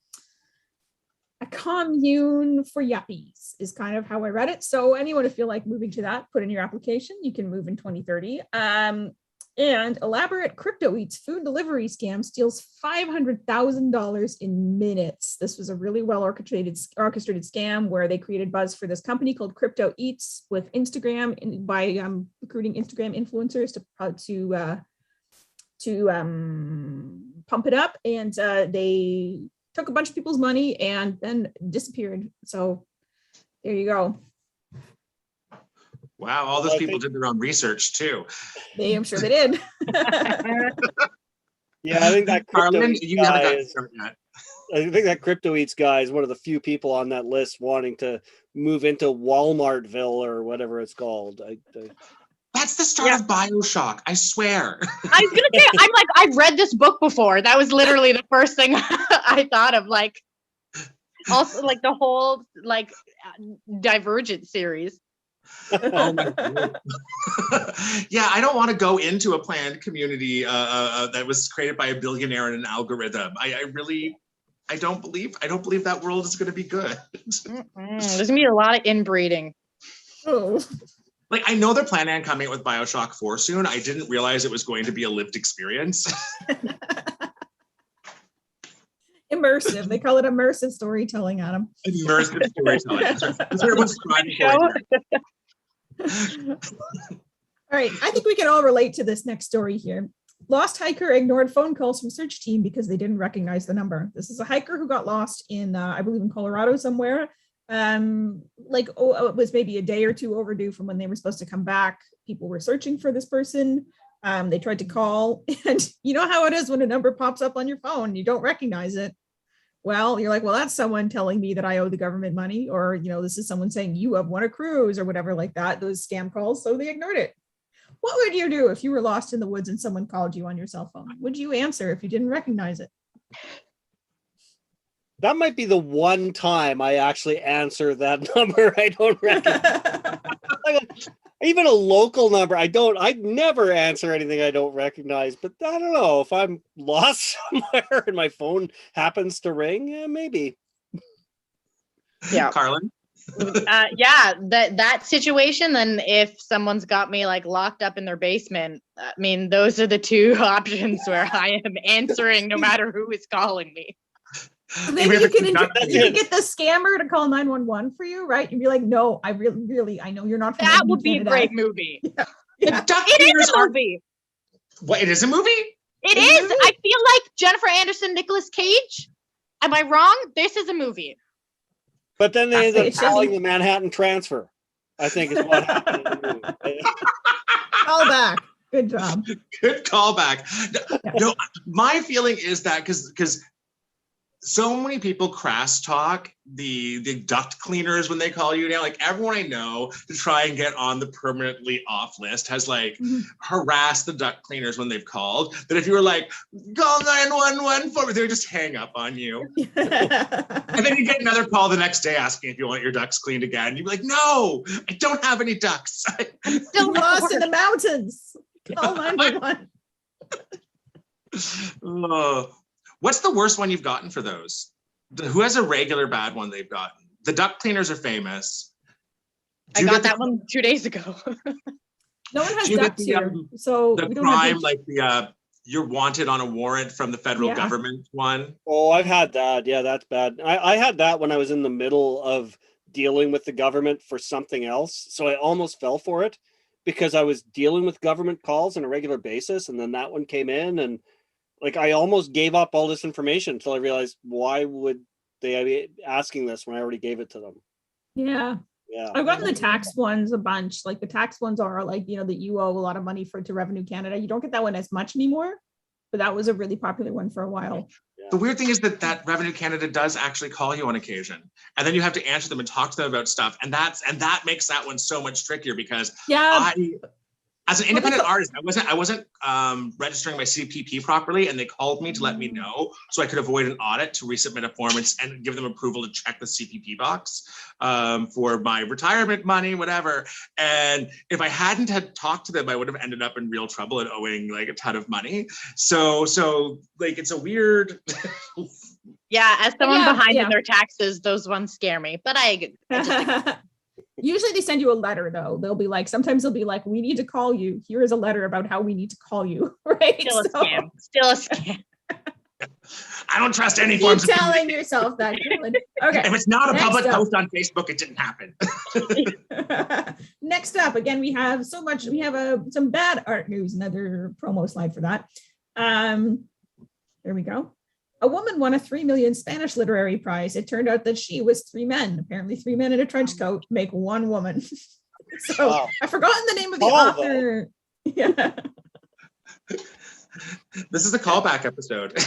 commune for yuppies is kind of how I read it. So anyone who feel like moving to that, put in your application, you can move in 2030. And elaborate crypto eats food delivery scam steals $500,000 in minutes. This was a really well orchestrated scam where they created buzz for this company called Crypto Eats with Instagram by recruiting Instagram influencers to pump it up, and they took a bunch of people's money and then disappeared. So there you go. Wow, all those people did their own research too. I'm sure they did. Yeah, I think that Carlyn, you haven't got to start yet. I think that Crypto Eats guy is one of the few people on that list wanting to move into Walmartville or whatever it's called. That's the start of BioShock, I swear. I was gonna say, I'm like, I've read this book before. That was literally the first thing I thought of. Like, also like the whole like Divergent series. Oh my God. Yeah, I don't want to go into a planned community that was created by a billionaire and an algorithm. I don't believe that world is going to be good. There's gonna be a lot of inbreeding. Oh. Like, I know they're planning on coming out with BioShock 4 soon. I didn't realize it was going to be a lived experience. Immersive. They call it immersive storytelling, Adam. Immersive storytelling. That's what everyone's striving for. All right. I think we can all relate to this next story here. Lost hiker ignored phone calls from search team because they didn't recognize the number. This is a hiker who got lost in, I believe in Colorado somewhere. It was maybe a day or two overdue from when they were supposed to come back. People were searching for this person. They tried to call, and you know how it is when a number pops up on your phone, you don't recognize it. Well, you're like, well, that's someone telling me that I owe the government money, or, you know, this is someone saying you have won a cruise or whatever like that, those scam calls. So they ignored it. What would you do if you were lost in the woods and someone called you on your cell phone? Would you answer if you didn't recognize it? That might be the one time I actually answer that number I don't recognize. Even a local number, I'd never answer anything I don't recognize. But I don't know, if I'm lost somewhere and my phone happens to ring, yeah, maybe. Yeah. Carlyn? That situation, then if someone's got me like locked up in their basement, I mean, those are the two options where I am answering no matter who is calling me. Maybe you can get the scammer to call 911 for you, right? You'd be like, no, I really, I know you're not. That would be a great movie. Yeah. It is a movie. What? It is a movie? It is. I feel like Jennifer Anderson, Nicolas Cage. Am I wrong? This is a movie. But then they end up calling the Manhattan Transfer, I think is what happened in the movie. Call back. Good job. Good callback. No, my feeling is that because so many people crass talk the duct cleaners when they call you now. Like, everyone I know to try and get on the permanently off list has harassed the duct cleaners when they've called. That if you were like, call 911 for me, they would just hang up on you. And then you get another call the next day asking if you want your ducts cleaned again. You'd be like, no, I don't have any ducts. I'm still lost in the mountains. Call 911. What's the worst one you've gotten for those? Who has a regular bad one they've gotten? The duct cleaners are famous. I got that one 2 days ago. No one has ducts here, so the prime, like you're wanted on a warrant from the federal government one. Oh, I've had that. Yeah, that's bad. I had that when I was in the middle of dealing with the government for something else. So I almost fell for it because I was dealing with government calls on a regular basis. And then that one came in and like, I almost gave up all this information until I realized, why would they be asking this when I already gave it to them? Yeah. Yeah. I've gotten the tax ones a bunch. Like the tax ones are like, that you owe a lot of money to Revenue Canada. You don't get that one as much anymore, but that was a really popular one for a while. The weird thing is that Revenue Canada does actually call you on occasion, and then you have to answer them and talk to them about stuff, and that makes that one so much trickier because as an independent artist, I wasn't registering my CPP properly, and they called me to let me know so I could avoid an audit to resubmit a form and give them approval to check the CPP box for my retirement money, whatever. And if I hadn't had talked to them, I would have ended up in real trouble and owing like a ton of money. So like it's a weird. Yeah, as someone behind in their taxes, those ones scare me. But usually they send you a letter though. Sometimes they'll be like, we need to call you. Here is a letter about how we need to call you. Right. Still a scam. I don't trust any forms of telling yourself that. Okay. If it's not a public post on Facebook, it didn't happen. Next up, again, we have so much. We have some bad art news, another promo slide for that. There we go. A woman won a 3 million Spanish literary prize. It turned out that she was 3 men. Apparently 3 men in a trench coat make 1 woman. So I've forgotten the name of the author. Yeah. This is a callback episode.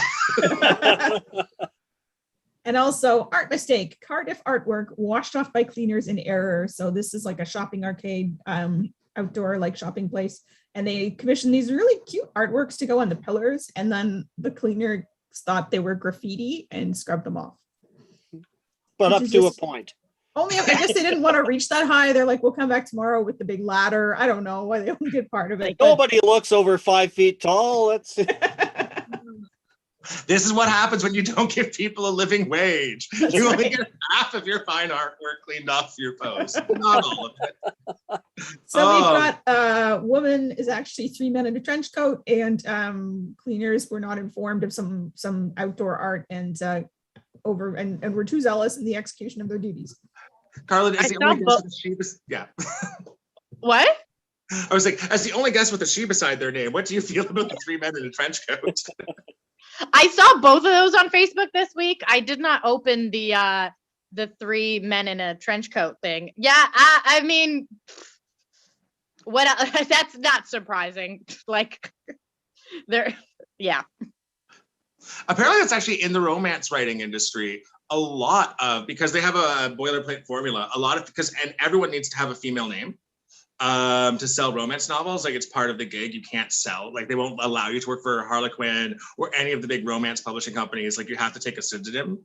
And also art mistake. Cardiff artwork washed off by cleaners in error. So this is like a shopping arcade, outdoor like shopping place. And they commissioned these really cute artworks to go on the pillars. And then the cleaner thought they were graffiti and scrubbed them off. But up to a point. Only, I guess they didn't want to reach that high. They're like, we'll come back tomorrow with the big ladder. I don't know why they only did part of it. Nobody looks over 5 feet tall. That's This is what happens when you don't give people a living wage. You only get half of your fine artwork cleaned off your post, not all of it. So we've got a woman is actually 3 men in a trench coat, and cleaners were not informed of some outdoor art and were too zealous in the execution of their duties. Carlyn, is the only guess with a she What? I was like, as the only guess with a she beside their name, what do you feel about the 3 men in a trench coat? I saw both of those on Facebook this week. I did not open the 3 men in a trench coat thing. Yeah, I mean, what else? That's not surprising. Like, yeah. Apparently, that's actually in the romance writing industry. A lot of, because they have a boilerplate formula. And everyone needs to have a female name. To sell romance novels, like it's part of the gig. You can't sell, like they won't allow you to work for Harlequin or any of the big romance publishing companies. Like you have to take a pseudonym,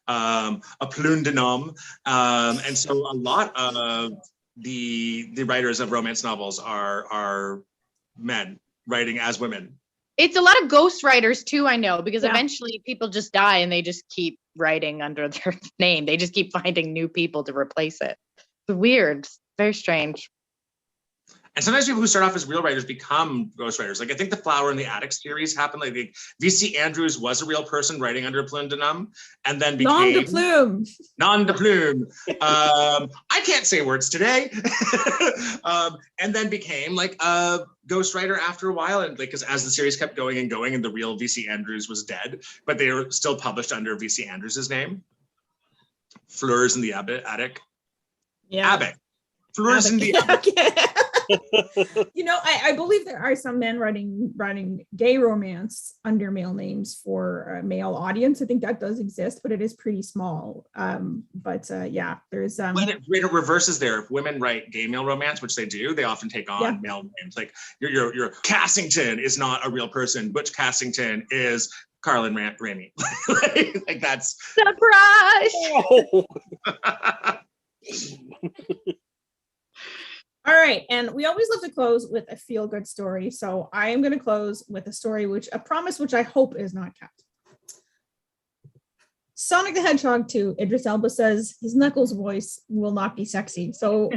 a plume de nom, and so a lot of the writers of romance novels are men writing as women. It's a lot of ghost writers too, I know, because eventually people just die and they just keep writing under their name. They just keep finding new people to replace it. It's weird, very strange. And sometimes people who start off as real writers become ghostwriters. Like I think the Flower in the Attic series happened. Like V.C. Andrews was a real person writing under a plume de nom, and then became non de plume. I can't say words today. And then became like a ghostwriter after a while, and like because as the series kept going, and the real V.C. Andrews was dead, but they were still published under V.C. Andrews's name. Fleurs in the Attic. Yeah. Abbott. Fleurs in the Attic. I believe there are some men writing gay romance under male names for a male audience. I think that does exist, but it is pretty small. There's when it reverses there. If women write gay male romance, which they do, they often take on male names. Like your Cassington is not a real person. Butch Cassington is Carlyn Rhamey. like that's surprise. Oh. All right, and we always love to close with a feel-good story. So I am going to close with a story, a promise which I hope is not kept. Sonic the Hedgehog 2, Idris Elba says his Knuckles voice will not be sexy. So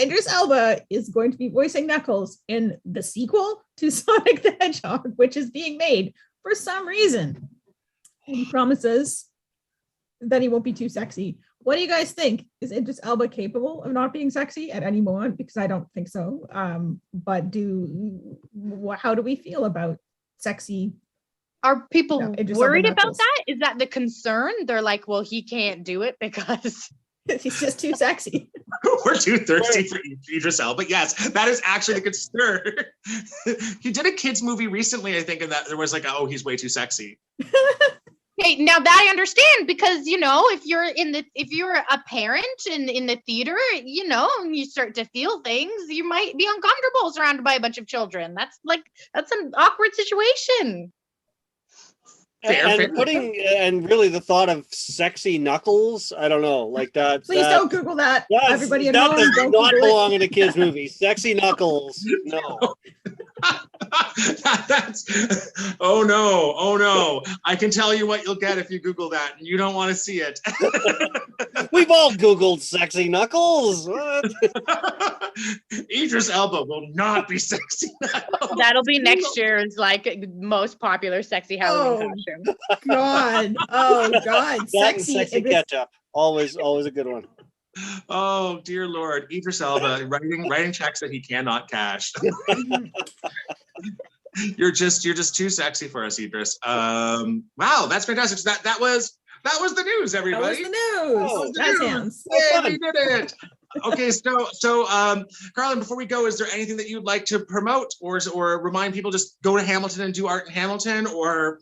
Idris Elba is going to be voicing Knuckles in the sequel, to Sonic the Hedgehog, which is being made for some reason. And he promises that he won't be too sexy. What do you guys think? Is Idris Elba capable of not being sexy at any moment? Because I don't think so. But how do we feel about sexy? Are people Idris worried Elba about knuckles? that? Is that the concern? They're like, well, he can't do it because He's just too sexy. We're too thirsty for Idris Elba. Yes, that is actually the concern. He did a kids movie recently, I think, and that there was like, oh, he's way too sexy. Hey, now that I understand, because you know, if you're a parent and in the theater, you know, and you start to feel things, you might be uncomfortable surrounded by a bunch of children. That's an awkward situation. Fair. And really the thought of sexy knuckles, I don't know, like that. Please don't Google that. Everybody at that home, does don't not Google belong in a kids movie. Sexy knuckles, no. That's oh no. I can tell you what you'll get if you Google that, and you don't want to see it. We've all Googled sexy knuckles. What? Idris Elba will not be sexy. That'll be next year's like most popular sexy Halloween costume. God. Oh God. That and sexy ketchup. Always a good one. Oh dear Lord, Idris Elba writing checks that he cannot cash. You're just too sexy for us, Idris. Wow, that's fantastic. So that was the news, everybody. That was the news. Sounds. Yay, we did it. Okay, so Carlyn, before we go, is there anything that you'd like to promote or remind people just go to Hamilton and do art in Hamilton, or?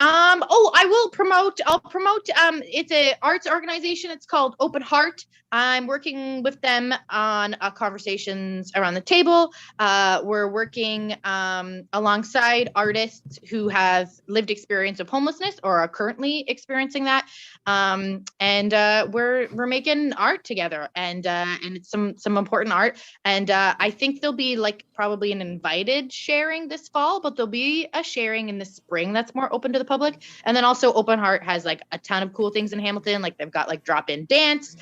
I'll promote it's a arts organization. It's called Open Heart. I'm working with them on conversations around the table. We're working alongside artists who have lived experience of homelessness or are currently experiencing that. And we're making art together, and it's some important art. And I think there'll be like probably an invited sharing this fall, but there'll be a sharing in the spring that's more open to the public. And then also Open Heart has like a ton of cool things in Hamilton. Like they've got like drop-in dance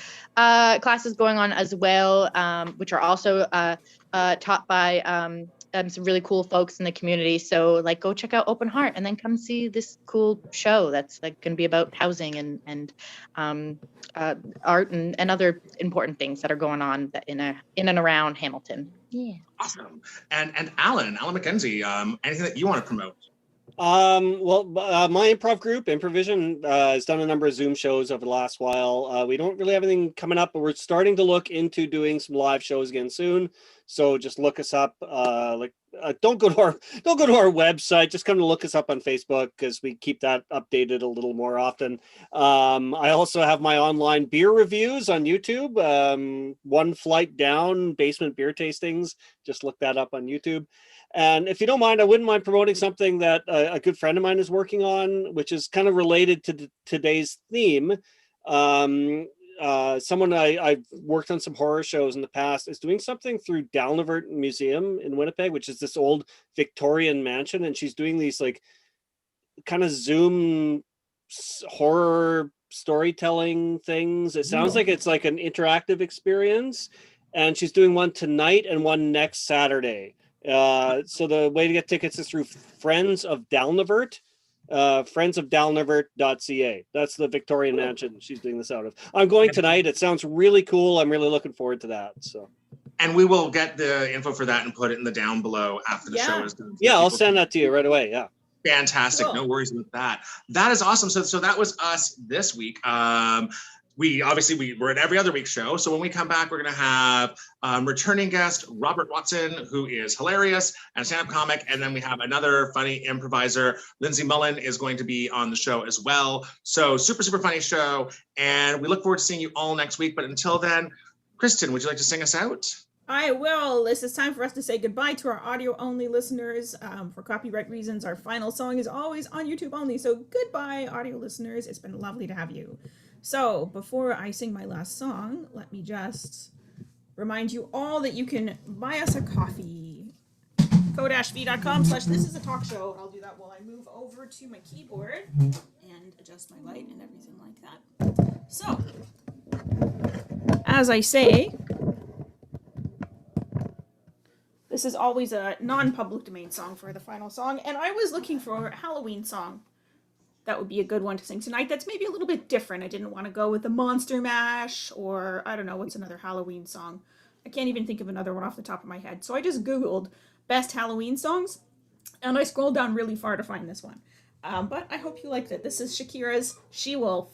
classes going on as well, which are also taught by some really cool folks in the community. So like go check out Open Heart and then come see this cool show that's like going to be about housing and art and other important things that are going on in and around Hamilton. Yeah. Awesome. And Alan McKenzie, anything that you want to promote? My improv group, Improvision, has done a number of Zoom shows over the last while. We don't really have anything coming up, but we're starting to look into doing some live shows again soon. So just look us up. Don't go to our website. Just come to look us up on Facebook because we keep that updated a little more often. I also have my online beer reviews on YouTube. One Flight Down Basement Beer Tastings. Just look that up on YouTube. And if you don't mind, I wouldn't mind promoting something that a good friend of mine is working on, which is kind of related to today's theme. Someone I've worked on some horror shows in the past is doing something through Dalnavert Museum in Winnipeg, which is this old Victorian mansion. And she's doing these like kind of Zoom horror storytelling things. It sounds like it's like an interactive experience. And she's doing one tonight and one next Saturday. So the way to get tickets is through Friends of Dalnavert, friendsofdalnavert.ca. That's the Victorian mansion she's doing this out of. I'm going tonight. It sounds really cool. I'm really looking forward to that. So, and we will get the info for that and put it in the down below after the show is done. Yeah, I'll send that to you right away. Yeah. Fantastic. Cool. No worries with that. That is awesome. So that was us this week. We're at every other week show. So when we come back, we're going to have returning guest Robert Watson, who is hilarious and a stand-up comic. And then we have another funny improviser. Lindsay Mullen is going to be on the show as well. So super, super funny show. And we look forward to seeing you all next week. But until then, Kristin, would you like to sing us out? I will. This is time for us to say goodbye to our audio-only listeners. For copyright reasons, our final song is always on YouTube only. So goodbye, audio listeners. It's been lovely to have you. So before I sing my last song, let me just remind you all that you can buy us a coffee. ko-fi.com/thisisatalkshow. I'll do that while I move over to my keyboard and adjust my light and everything like that. So, as I say, This is always a non-public domain song for the final song, and I was looking for a Halloween song that would be a good one to sing tonight that's maybe a little bit different. I didn't want to go with the Monster Mash, or I don't know, what's another Halloween song? I can't even think of another one off the top of my head. So I just Googled best Halloween songs, and I scrolled down really far to find this one. But I hope you liked it. This is Shakira's She-Wolf.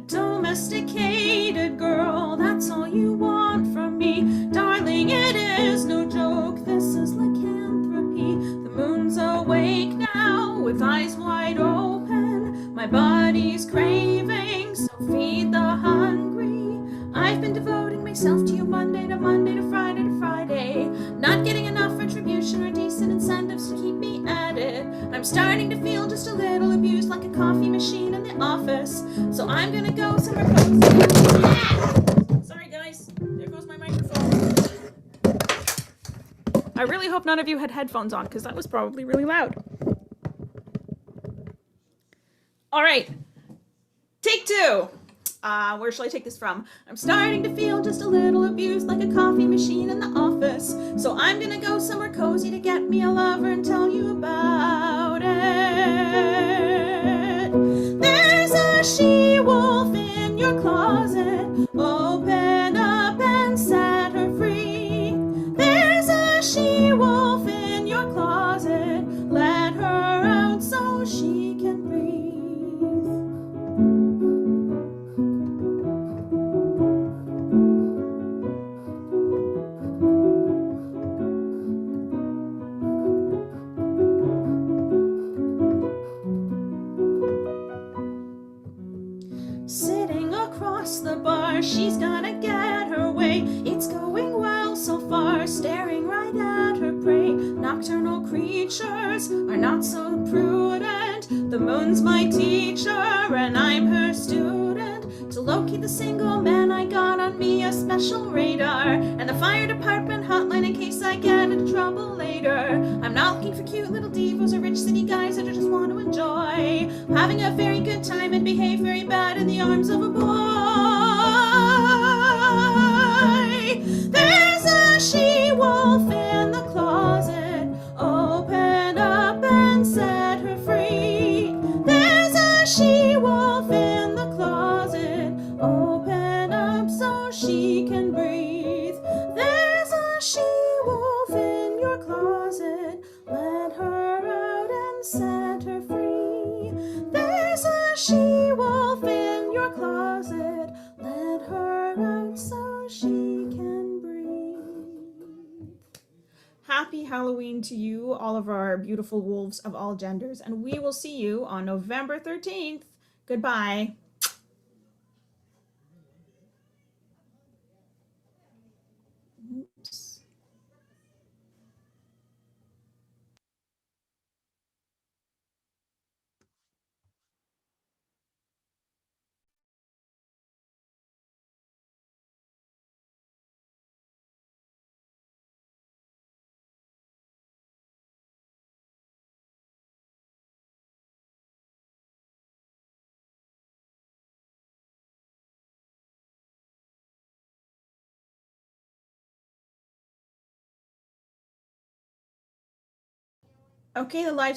Domesticated girl, that's all you want from me. Darling, it is no joke, this is lycanthropy. The moon's awake now, with eyes wide open. My body's craving, so feed the hungry. I've been devoting myself to you Monday to Monday to Friday to Friday. Not getting enough retribution or decent incentives to keep me at it. I'm starting to feel just a little abused, like a coffee machine in the office. So I'm gonna go somewhere close. Sorry guys, there goes my microphone. I really hope none of you had headphones on, because that was probably really loud. All right, take two. Where shall I take this from? I'm starting to feel just a little abused, like a coffee machine in the office. So I'm gonna go somewhere cozy to get me a lover and tell you about it. There's a she-wolf in your closet. Open up and set her free. There's a she-wolf in your closet. Let her out so she can breathe. Sitting across the bar, she's gonna get her way. It's going well so far, staring right at her prey. Nocturnal creatures are not so prudent. The moon's my teacher and I'm her student. To locate the single man, I got on me a special radar and the fire department hotline in case I get into trouble later. I'm not looking for cute little divas or rich city guys that I just want to enjoy. I'm having a very good time and behave very bad in the arms of a boy. There's a she-wolf in the closet. Open up and set her free. There's a she-wolf in the closet. Open up so she can breathe. There's a she-wolf in your closet. Let her out and set her free. There's a she-wolf in your closet. Let her out so she can breathe. Happy Halloween to you, all of our beautiful wolves of all genders, and we will see you on November 13th. Goodbye. Oops. Okay, the live stream